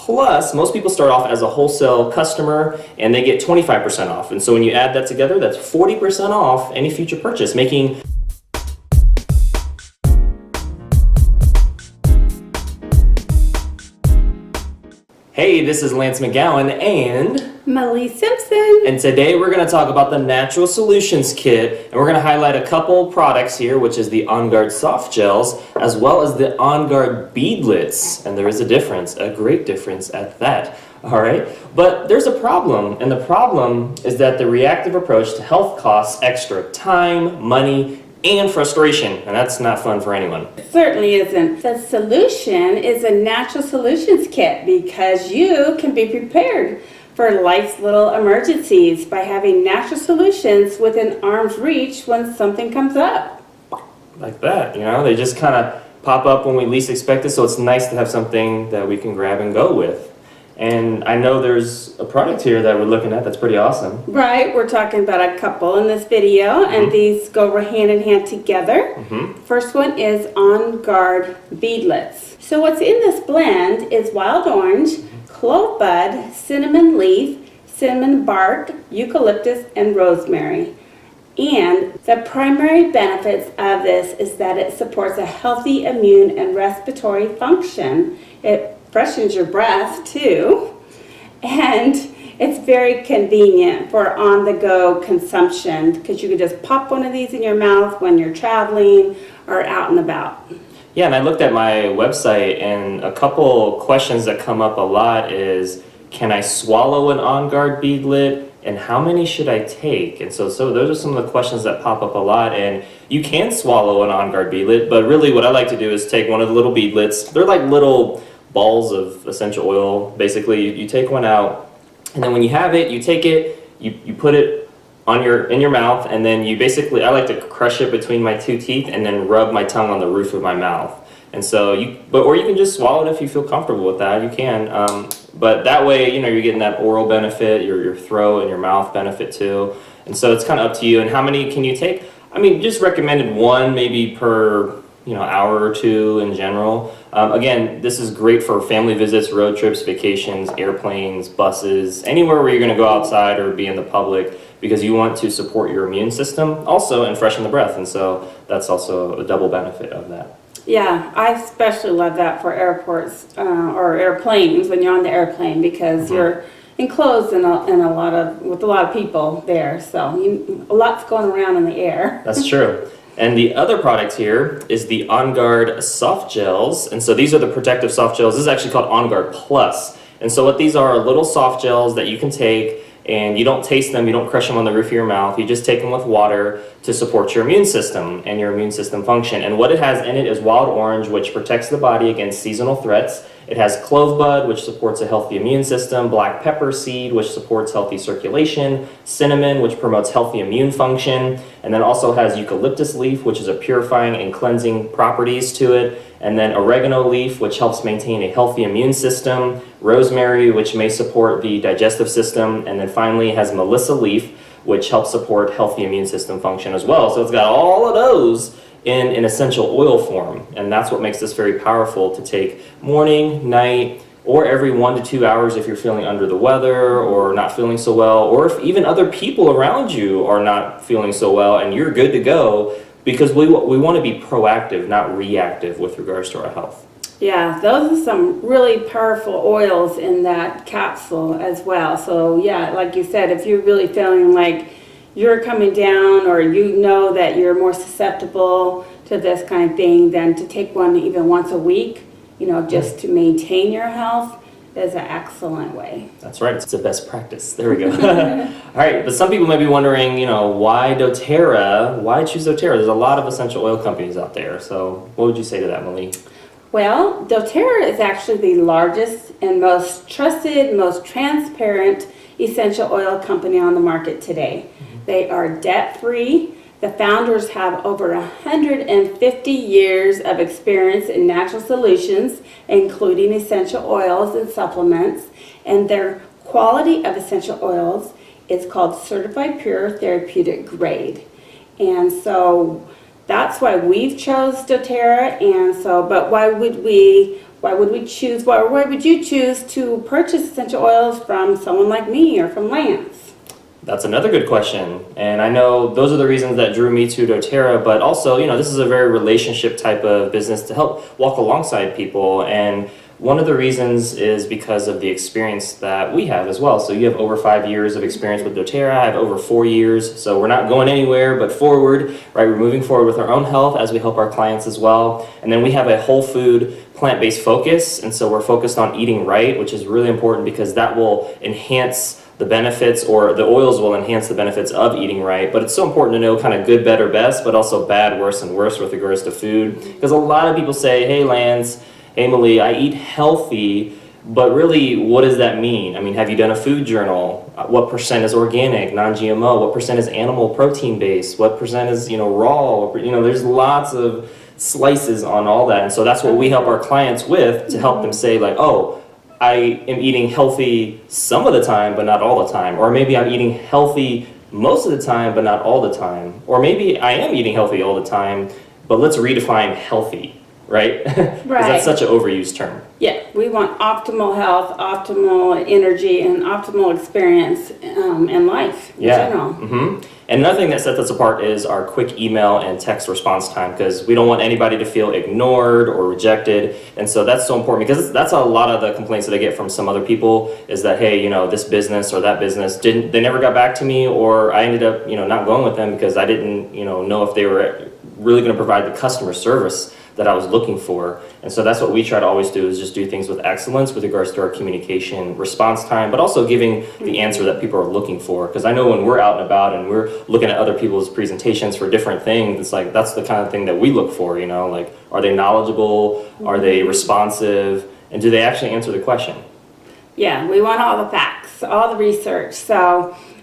Plus, most people start off as a wholesale customer and they get 25% off. And so when you add that together, that's 40% off any future purchase, making Hey, this is Lance McGowan and Molly Simpson. And today we're going to talk about the Natural Solutions Kit, and we're going to highlight a couple products here, which is the Guard Softgels, as well as the Guard Beadlets. And there is a difference, a great difference at that. All right, but there's a problem, and the problem is that the reactive approach to health costs extra time, money, and frustration, and that's not fun for anyone. It certainly isn't. The solution is a Natural Solutions Kit because you can be prepared for life's little emergencies by having natural solutions within arm's reach when something comes up. Like that, you know, they just kind of pop up when we least expect it, so it's nice to have something that we can grab and go with. And I know there's a product here that we're looking at that's pretty awesome. Right, we're talking about a couple in this video, and these go hand in hand together. First one is Guard Beadlets. So what's in this blend is wild orange, clove bud, cinnamon leaf, cinnamon bark, eucalyptus, and rosemary. And the primary benefits of this is that it supports a healthy immune and respiratory function. It freshens your breath too, and it's very convenient for on-the-go consumption because you can just pop one of these in your mouth when you're traveling or out and about. Yeah, and I looked at my website, and a couple questions that come up a lot is, can I swallow an Guard Beadlet, and how many should I take? And so those are some of the questions that pop up a lot, and you can swallow an Guard Beadlet, but really what I like to do is take one of the little beadlets. They're like little balls of essential oil. Basically, you take one out, and then when you have it, you take it, you put it on in your mouth, and then you basically, I like to crush it between my two teeth and then rub my tongue on the roof of my mouth. And so or you can just swallow it if you feel comfortable with that, you can. But that way, you know, you're getting that oral benefit, your throat and your mouth benefit too. And so it's kind of up to you. And how many can you take? I mean, just recommended one maybe per hour or two in general. Again, this is great for family visits, road trips, vacations, airplanes, buses, anywhere where you're going to go outside or be in the public, because you want to support your immune system also and freshen the breath. And so that's also a double benefit of that. Yeah, I especially love that for airports or airplanes when you're on the airplane, because you're enclosed with a lot of people there. So a lot's going around in the air. That's true. And the other product here is the Guard Softgels. And so these are the protective soft gels. This is actually called Guard Plus. And so what these are little soft gels that you can take, and you don't taste them, you don't crush them on the roof of your mouth, you just take them with water to support your immune system and your immune system function. And what it has in it is wild orange, which protects the body against seasonal threats. It has clove bud, which supports a healthy immune system, black pepper seed, which supports healthy circulation, cinnamon, which promotes healthy immune function, and then also has eucalyptus leaf, which is a purifying and cleansing properties to it, and then oregano leaf, which helps maintain a healthy immune system, rosemary, which may support the digestive system, and then finally it has melissa leaf, which helps support healthy immune system function as well. So it's got all of those in an essential oil form, and that's what makes this very powerful to take morning, night, or every 1 to 2 hours if you're feeling under the weather or not feeling so well, or if even other people around you are not feeling so well and you're good to go, because we want to be proactive, not reactive with regards to our health. Yeah, those are some really powerful oils in that capsule as well. So yeah, like you said, if you're really feeling like you're coming down, or you know that you're more susceptible to this kind of thing, then to take one even once a week, just to maintain your health, is an excellent way. That's right, it's a best practice. There we go. All right, but some people may be wondering, why doTERRA? Why choose doTERRA? There's a lot of essential oil companies out there. So what would you say to that, Malie? Well, doTERRA is actually the largest and most trusted, most transparent essential oil company on the market today. They are debt-free. The founders have over 150 years of experience in natural solutions, including essential oils and supplements, and their quality of essential oils is called Certified Pure Therapeutic Grade. And so that's why we've chose doTERRA, but why would we why would we choose, why would you choose to purchase essential oils from someone like me or from Lance? That's another good question. And I know those are the reasons that drew me to doTERRA, but also, this is a very relationship type of business to help walk alongside people. And one of the reasons is because of the experience that we have as well. So you have over 5 years of experience with doTERRA. I have over 4 years. So we're not going anywhere but forward, right? We're moving forward with our own health as we help our clients as well. And then we have a whole food, plant-based focus. And so we're focused on eating right, which is really important because that will enhance the benefits, or the oils will enhance the benefits of eating right. But it's so important to know kind of good, better, best, but also bad, worse, and worse with regards to food. Because a lot of people say, hey, Lance, hey, Malie, I eat healthy, but really, what does that mean? I mean, have you done a food journal? What percent is organic, non-GMO? What percent is animal protein based? What percent is, raw? There's lots of slices on all that. And so that's what we help our clients with, to help them say like, oh, I am eating healthy some of the time, but not all the time. Or maybe I'm eating healthy most of the time, but not all the time. Or maybe I am eating healthy all the time, but let's redefine healthy. Right? Because that's such an overused term. Yeah, we want optimal health, optimal energy, and optimal experience in life in general. And another thing that sets us apart is our quick email and text response time, because we don't want anybody to feel ignored or rejected. And so that's so important, because that's a lot of the complaints that I get from some other people is that, hey, this business or that business they never got back to me, or I ended up, not going with them because I didn't, know if they were really going to provide the customer service that I was looking for. And so that's what we try to always do, is just do things with excellence with regards to our communication response time, but also giving the answer that people are looking for. Because I know when we're out and about and we're looking at other people's presentations for different things, it's like that's the kind of thing that we look for, like, are they knowledgeable, are they responsive, and do they actually answer the question? Yeah, we want all the facts, all the research.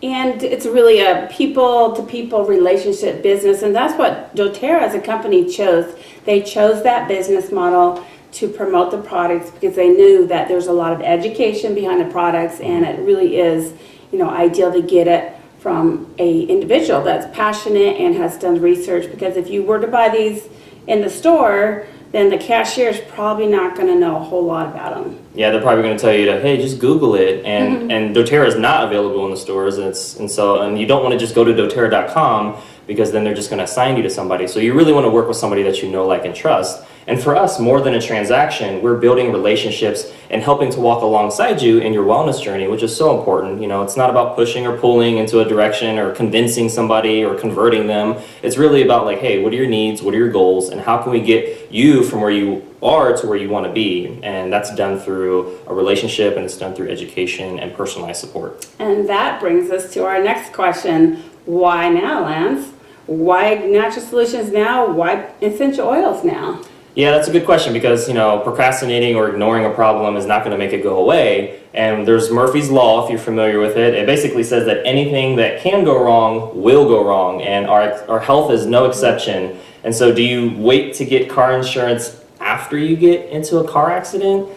And it's really a people-to-people relationship business, and that's what doTERRA as a company chose. They chose that business model to promote the products because they knew that there's a lot of education behind the products, and it really is, ideal to get it from a individual that's passionate and has done research. Because if you were to buy these in the store, then the cashier is probably not going to know a whole lot about them. Yeah, they're probably going to tell you to, hey, just Google it. And doTERRA is not available in the stores, and you don't want to just go to doTERRA.com, because then they're just going to assign you to somebody. So you really want to work with somebody that you know, like, and trust. And for us, more than a transaction, we're building relationships and helping to walk alongside you in your wellness journey, which is so important. It's not about pushing or pulling into a direction or convincing somebody or converting them. It's really about like, hey, what are your needs? What are your goals? And how can we get you from where you are to where you want to be? And that's done through a relationship, and it's done through education and personalized support. And that brings us to our next question. Why now, Lance? Why natural solutions now? Why essential oils now? Yeah, that's a good question, because procrastinating or ignoring a problem is not going to make it go away. And there's Murphy's Law, if you're familiar with it. It basically says that anything that can go wrong will go wrong, and our health is no exception. And so do you wait to get car insurance after you get into a car accident?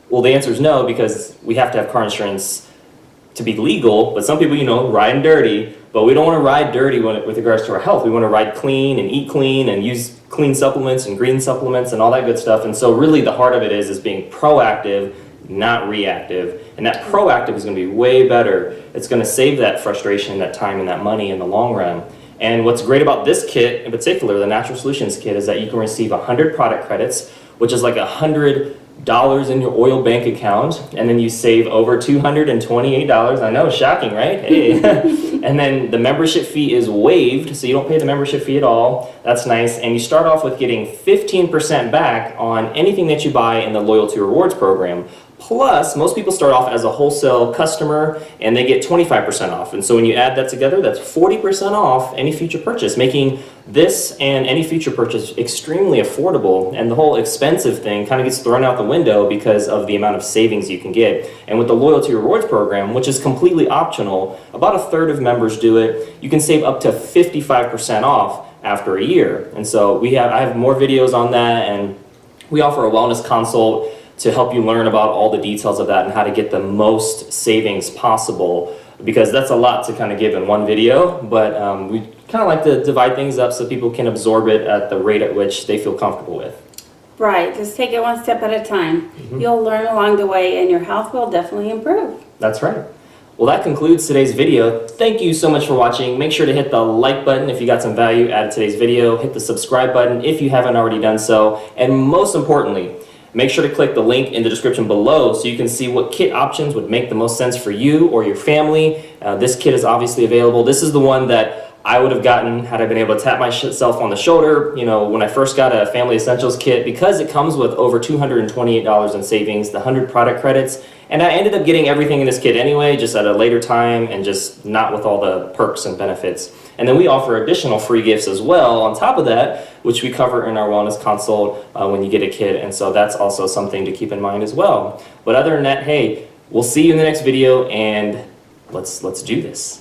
Well, the answer is no, because we have to have car insurance to be legal. But some people, riding dirty. But we don't want to ride dirty with regards to our health. We want to ride clean and eat clean and use clean supplements and green supplements and all that good stuff. And so really the heart of it is being proactive, not reactive. And that proactive is going to be way better. It's going to save that frustration, that time, and that money in the long run. And what's great about this kit in particular, the Natural Solutions kit, is that you can receive 100 product credits, which is like $100 in your oil bank account, and then you save over $228. I know, shocking, right? Hey. And then the membership fee is waived, so you don't pay the membership fee at all. That's nice. And you start off with getting 15% back on anything that you buy in the Loyalty Rewards program. Plus, most people start off as a wholesale customer and they get 25% off. And so when you add that together, that's 40% off any future purchase, making this and any future purchase extremely affordable. And the whole expensive thing kind of gets thrown out the window because of the amount of savings you can get. And with the Loyalty Rewards program, which is completely optional, about a third of members do it, you can save up to 55% off after a year. And so I have more videos on that, and we offer a wellness consult to help you learn about all the details of that and how to get the most savings possible, because that's a lot to kind of give in one video, but we kind of like to divide things up so people can absorb it at the rate at which they feel comfortable with. Right, just take it one step at a time. You'll learn along the way and your health will definitely improve. That's right. Well, that concludes today's video. Thank you so much for watching. Make sure to hit the like button if you got some value out of today's video. Hit the subscribe button if you haven't already done so. And most importantly, make sure to click the link in the description below so you can see what kit options would make the most sense for you or your family. This kit is obviously available. This is the one that I would have gotten had I been able to tap myself on the shoulder, you know, when I first got a Family Essentials kit, because it comes with over $228 in savings, the 100 product credits, and I ended up getting everything in this kit anyway, just at a later time and just not with all the perks and benefits. And then we offer additional free gifts as well on top of that, which we cover in our wellness consult when you get a kit, and so that's also something to keep in mind as well. But other than that, hey, we'll see you in the next video, and let's do this.